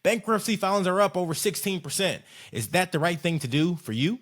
Bankruptcy filings are up over 16%. Is that the right thing to do for you?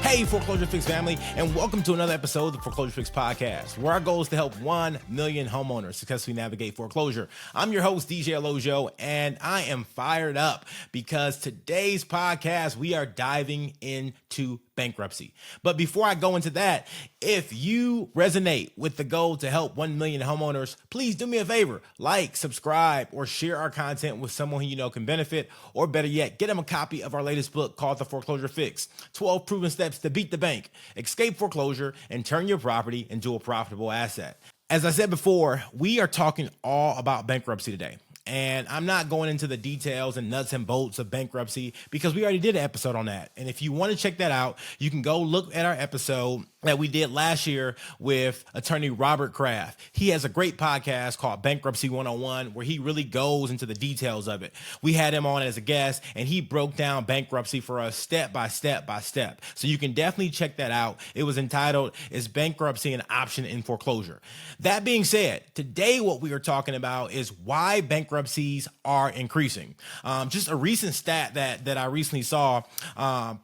Hey, Foreclosure Fix family, and welcome to another episode of the Foreclosure Fix podcast, where our goal is to help 1 million homeowners successfully navigate foreclosure. I'm your host, DJ Olojo, and I am fired up because today's podcast, we are diving into bankruptcy. But before I go into that, if you resonate with the goal to help 1 million homeowners, please do me a favor, like, subscribe, or share our content with someone who you know can benefit, or better yet, get them a copy of our latest book called The Foreclosure Fix, 12 Proven Steps to Beat the Bank, Escape Foreclosure, and Turn Your Property into a Profitable Asset. As I said before, we are talking all about bankruptcy today. And I'm not going into the details and nuts and bolts of bankruptcy because we already did an episode on that. And if you want to check that out, you can go look at our episode that we did last year with attorney Robert Kraft. He has a great podcast called Bankruptcy 101 where he really goes into the details of it. We had him on as a guest and he broke down bankruptcy for us step by step by step. So you can definitely check that out. It was entitled, Is Bankruptcy an Option in Foreclosure? That being said, today what we are talking about is why bankruptcies are increasing. Just a recent stat that I recently saw,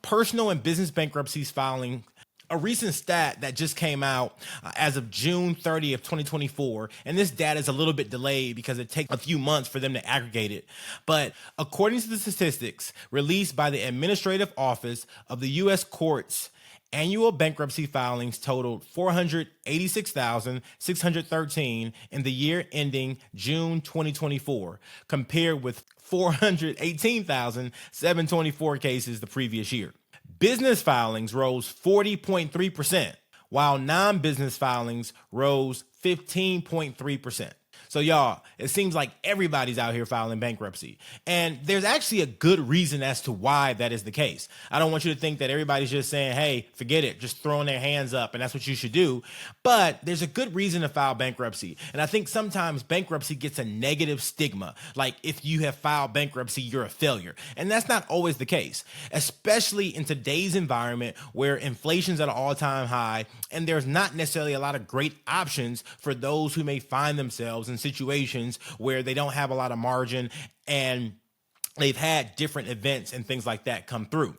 personal and business bankruptcies filing. A recent stat that just came out as of June 30th, 2024, and this data is a little bit delayed because it takes a few months for them to aggregate it. But according to the statistics released by the Administrative Office of the U.S. Courts, annual bankruptcy filings totaled 486,613 in the year ending June 2024, compared with 418,724 cases the previous year. Business filings rose 40.3%, while non-business filings rose 15.3%. So y'all, it seems like everybody's out here filing bankruptcy. And there's actually a good reason as to why that is the case. I don't want you to think that everybody's just saying, hey, forget it, just throwing their hands up and that's what you should do. But there's a good reason to file bankruptcy. And I think sometimes bankruptcy gets a negative stigma. Like if you have filed bankruptcy, you're a failure. And that's not always the case, especially in today's environment where inflation's at an all-time high and there's not necessarily a lot of great options for those who may find themselves in situations where they don't have a lot of margin and they've had different events and things like that come through.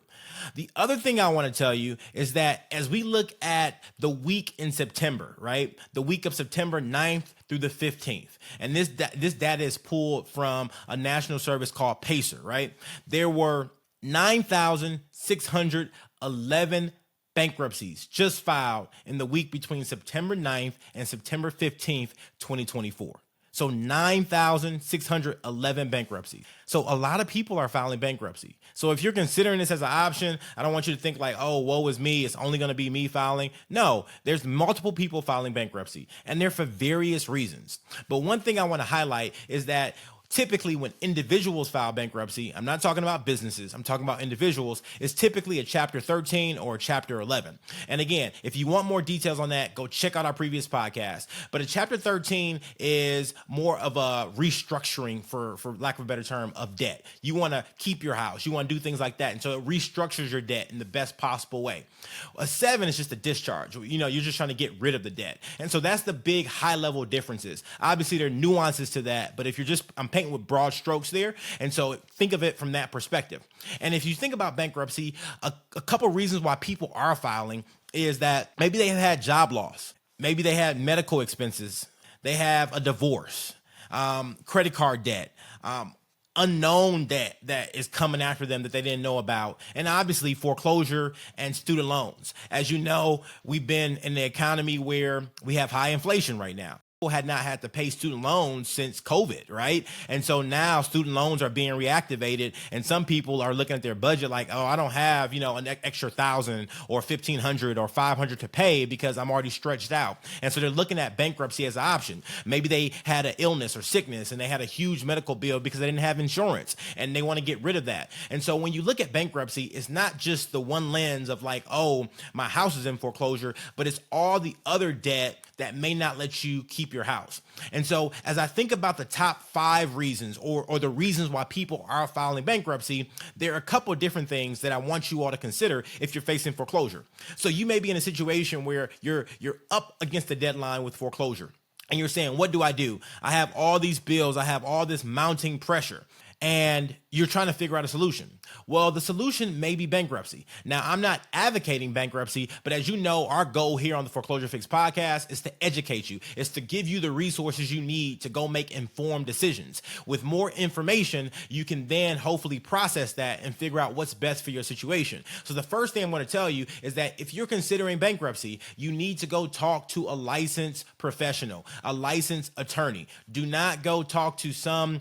The other thing I want to tell you is that as we look at the week in September, right? The week of September 9th through the 15th. And this data is pulled from a national service called Pacer, right? There were 9,611 bankruptcies just filed in the week between September 9th and September 15th, 2024. So 9,611 bankruptcies. So a lot of people are filing bankruptcy. So if you're considering this as an option, I don't want you to think like, oh, woe is me, it's only going to be me filing. No, there's multiple people filing bankruptcy, and they're for various reasons. But one thing I want to highlight is that typically when individuals file bankruptcy, I'm not talking about businesses, I'm talking about individuals, it's typically a Chapter 13 or a Chapter 11. And again, if you want more details on that, go check out our previous podcast. But a Chapter 13 is more of a restructuring, for lack of a better term, of debt. You want to keep your house, you want to do things like that. And so it restructures your debt in the best possible way. A 7 is just a discharge. You know, you're just trying to get rid of the debt. And so that's the big high level differences. Obviously there are nuances to that, but if you're just, I'm painting with broad strokes there. And so think of it from that perspective. And if you think about bankruptcy, a couple reasons why people are filing is that maybe they have had job loss. Maybe they had medical expenses. They have a divorce, credit card debt, unknown debt that is coming after them that they didn't know about. And obviously foreclosure and student loans. As you know, we've been in the economy where we have high inflation right now. Had not had to pay student loans since COVID, right? And so now student loans are being reactivated, and some people are looking at their budget like, oh, I don't have, an extra $1,000 or $1,500 or $500 to pay because I'm already stretched out. And so they're looking at bankruptcy as an option. Maybe they had an illness or sickness and they had a huge medical bill because they didn't have insurance and they want to get rid of that. And so when you look at bankruptcy, it's not just the one lens of like, oh, my house is in foreclosure, but it's all the other debt that may not let you keep keep your house. And so as I think about the top 5 reasons or the reasons why people are filing bankruptcy, there are a couple of different things that I want you all to consider if you're facing foreclosure. So you may be in a situation where you're up against the deadline with foreclosure. And you're saying, what do? I have all these bills. I have all this mounting pressure. And you're trying to figure out a solution. Well, the solution may be bankruptcy. Now, I'm not advocating bankruptcy, but as you know, our goal here on the Foreclosure Fix podcast is to educate you. It's to give you the resources you need to go make informed decisions. With more information, you can then hopefully process that and figure out what's best for your situation. So the first thing I'm going to tell you is that if you're considering bankruptcy, you need to go talk to a licensed professional, a licensed attorney. Do not go talk to some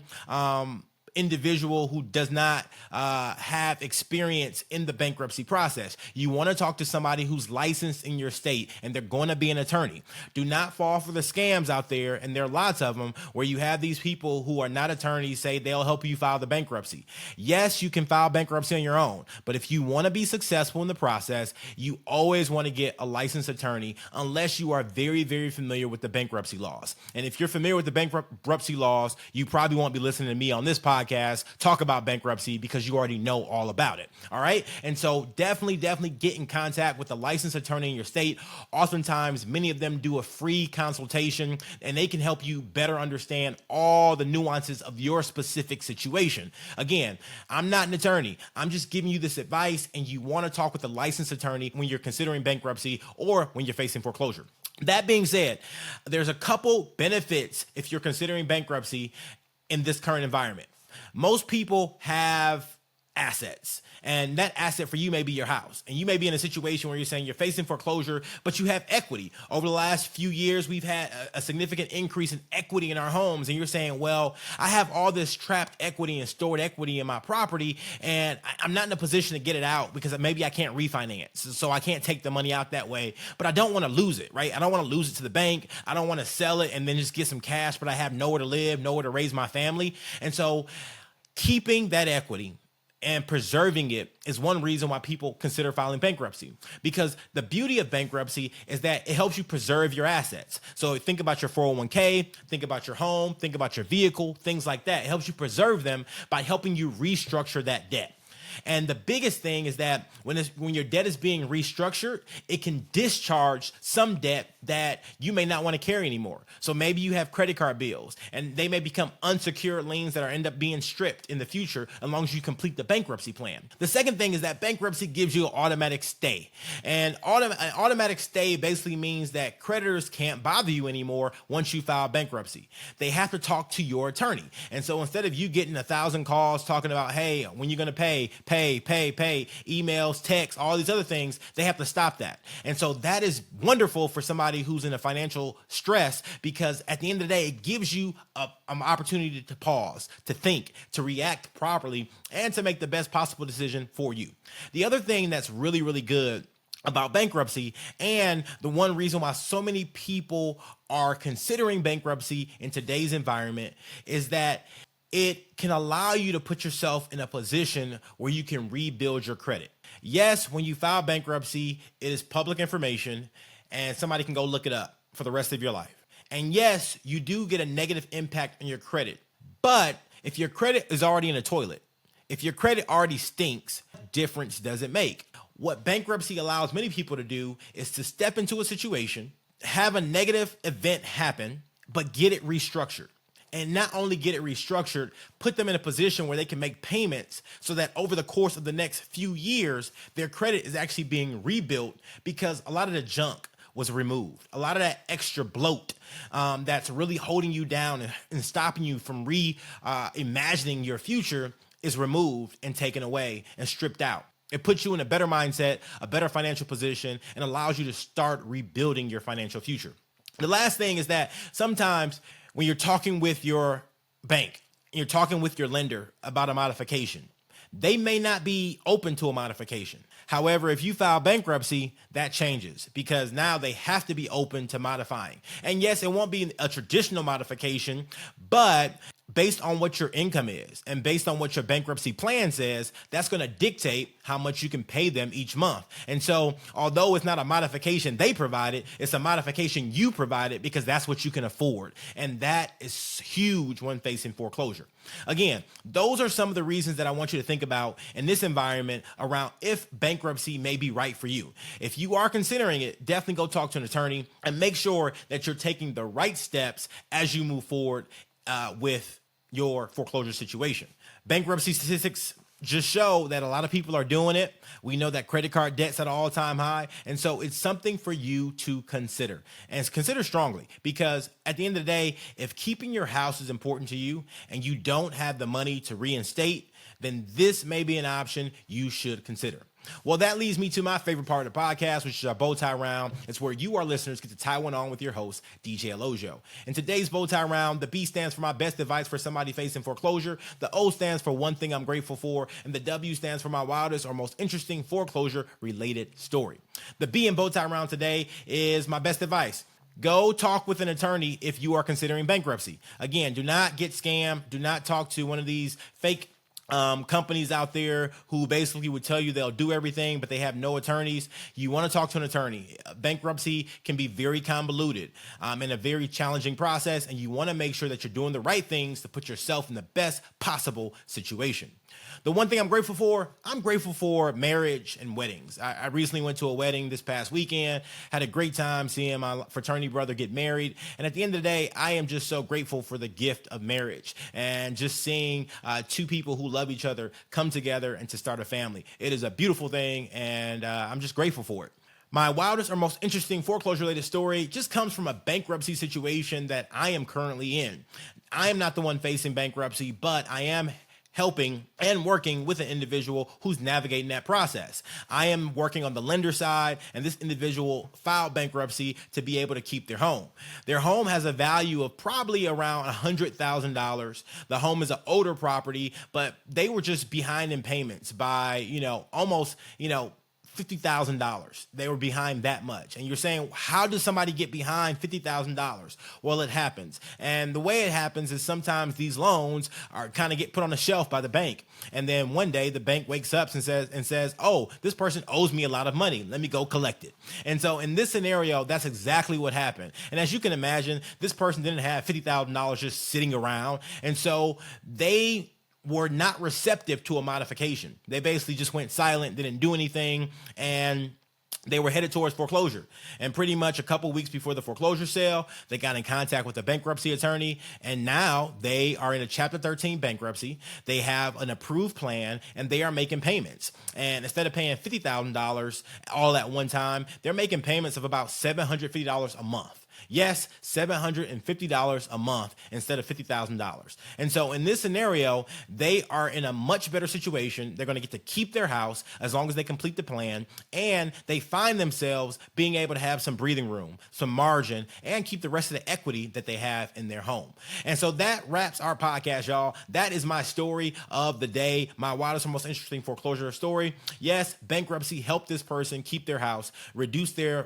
individual who does not have experience in the bankruptcy process. You want to talk to somebody who's licensed in your state, and they're going to be an attorney. Do not fall for the scams out there, and there are lots of them, where you have these people who are not attorneys say they'll help you file the bankruptcy. Yes, you can file bankruptcy on your own, but if you want to be successful in the process, you always want to get a licensed attorney unless you are very, very familiar with the bankruptcy laws. And if you're familiar with the bankruptcy laws, you probably won't be listening to me on this podcast talk about bankruptcy because you already know all about it. All right. And so definitely get in contact with a licensed attorney in your state. Oftentimes, many of them do a free consultation, and they can help you better understand all the nuances of your specific situation. Again, I'm not an attorney. I'm just giving you this advice, and you want to talk with a licensed attorney when you're considering bankruptcy or when you're facing foreclosure. That being said, there's a couple benefits if you're considering bankruptcy in this current environment. Most people have assets, and that asset for you may be your house. And you may be in a situation where you're saying you're facing foreclosure, but you have equity. Over the last few years, we've had a significant increase in equity in our homes. And you're saying, well, I have all this trapped equity and stored equity in my property, and I'm not in a position to get it out because maybe I can't refinance. So I can't take the money out that way, but I don't want to lose it, right? I don't want to lose it to the bank. I don't want to sell it and then just get some cash, but I have nowhere to live, nowhere to raise my family. And so keeping that equity and preserving it is one reason why people consider filing bankruptcy, because the beauty of bankruptcy is that it helps you preserve your assets. So think about your 401k, think about your home, think about your vehicle, things like that. It helps you preserve them by helping you restructure that debt. And the biggest thing is that when your debt is being restructured, it can discharge some debt that you may not want to carry anymore. So maybe you have credit card bills, and they may become unsecured liens that end up being stripped in the future as long as you complete the bankruptcy plan. The second thing is that bankruptcy gives you an automatic stay. And an automatic stay basically means that creditors can't bother you anymore once you file bankruptcy. They have to talk to your attorney. And so instead of you getting 1,000 calls talking about, hey, when you're going to pay, emails, texts, all these other things, they have to stop that. And so that is wonderful for somebody who's in a financial stress, because at the end of the day, it gives you an opportunity to pause, to think, to react properly, and to make the best possible decision for you. The other thing that's really, really good about bankruptcy, and the one reason why so many people are considering bankruptcy in today's environment, is that it can allow you to put yourself in a position where you can rebuild your credit. Yes, when you file bankruptcy, it is public information, and somebody can go look it up for the rest of your life. And yes, you do get a negative impact on your credit. But if your credit is already in the toilet, if your credit already stinks, difference does it make? What bankruptcy allows many people to do is to step into a situation, have a negative event happen, but get it restructured. And not only get it restructured, put them in a position where they can make payments so that over the course of the next few years, their credit is actually being rebuilt, because a lot of the junk was removed. A lot of that extra bloat that's really holding you down and stopping you from imagining your future is removed and taken away and stripped out. It puts you in a better mindset, a better financial position, and allows you to start rebuilding your financial future. The last thing is that sometimes when you're talking with your bank, you're talking with your lender about a modification, they may not be open to a modification. However, if you file bankruptcy, that changes, because now they have to be open to modifying. And yes, it won't be a traditional modification, but based on what your income is and based on what your bankruptcy plan says, that's going to dictate how much you can pay them each month. And so, although it's not a modification they provided, it's a modification you provided because that's what you can afford. And that is huge when facing foreclosure. Again, those are some of the reasons that I want you to think about in this environment around if bankruptcy may be right for you. If you are considering it, definitely go talk to an attorney and make sure that you're taking the right steps as you move forward with your foreclosure situation. Bankruptcy statistics just show that a lot of people are doing it. We know that credit card debt's at an all-time high. And so it's something for you to consider, and consider strongly, because at the end of the day, if keeping your house is important to you and you don't have the money to reinstate, then this may be an option you should consider. Well, that leads me to my favorite part of the podcast, which is our bow tie round. It's where you, our listeners, get to tie one on with your host, DJ Olojo. In today's bow tie round, the B stands for my best advice for somebody facing foreclosure. The O stands for one thing I'm grateful for. And the W stands for my wildest or most interesting foreclosure-related story. The B in bow tie round today is my best advice. Go talk with an attorney if you are considering bankruptcy. Again, do not get scammed. Do not talk to one of these fake companies out there who basically would tell you they'll do everything, but they have no attorneys. You want to talk to an attorney. Bankruptcy can be very convoluted and a very challenging process, and you want to make sure that you're doing the right things to put yourself in the best possible situation. The one thing I'm grateful for marriage and weddings. I recently went to a wedding this past weekend, had a great time seeing my fraternity brother get married. And at the end of the day, I am just so grateful for the gift of marriage and just seeing two people who love each other come together and to start a family. It is a beautiful thing, and I'm just grateful for it. My wildest or most interesting foreclosure-related story just comes from a bankruptcy situation that I am currently in. I am not the one facing bankruptcy, but I am helping and working with an individual who's navigating that process. I am working on the lender side, and this individual filed bankruptcy to be able to keep their home. Their home has a value of probably around $100,000. The home is an older property, but they were just behind in payments by, almost, $50,000. They were behind that much. And you're saying, how does somebody get behind $50,000? Well, it happens. And the way it happens is sometimes these loans are kind of get put on the shelf by the bank. And then one day the bank wakes up and says, oh, this person owes me a lot of money. Let me go collect it. And so in this scenario, that's exactly what happened. And as you can imagine, this person didn't have $50,000 just sitting around. And so they were not receptive to a modification. They basically just went silent, didn't do anything, and they were headed towards foreclosure. And pretty much a couple weeks before the foreclosure sale, they got in contact with a bankruptcy attorney, and now they are in a Chapter 13 bankruptcy. They have an approved plan, and they are making payments. And instead of paying $50,000 all at one time, they're making payments of about $750 a month. Yes, $750 a month instead of $50,000. And so in this scenario, they are in a much better situation. They're going to get to keep their house as long as they complete the plan, and they find themselves being able to have some breathing room, some margin, and keep the rest of the equity that they have in their home. And so that wraps our podcast, y'all. That is my story of the day, my wildest and most interesting foreclosure story. Yes, bankruptcy helped this person keep their house, reduce their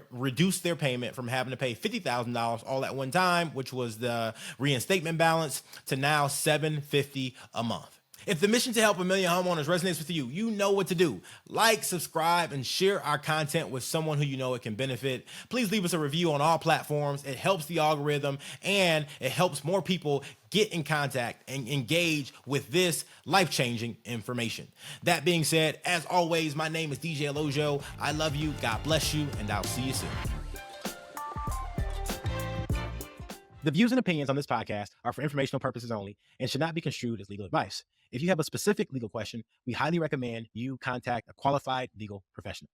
payment from having to pay $50,000 all at one time, which was the reinstatement balance, to now $750 a month. If the mission to help 1 million homeowners resonates with you, you know what to do. Like, subscribe, and share our content with someone who you know it can benefit. Please leave us a review on all platforms. It helps the algorithm, and it helps more people get in contact and engage with this life-changing information. That being said, as always, my name is DJ Olojo. I love you, God bless you, and I'll see you soon. The views and opinions on this podcast are for informational purposes only and should not be construed as legal advice. If you have a specific legal question, we highly recommend you contact a qualified legal professional.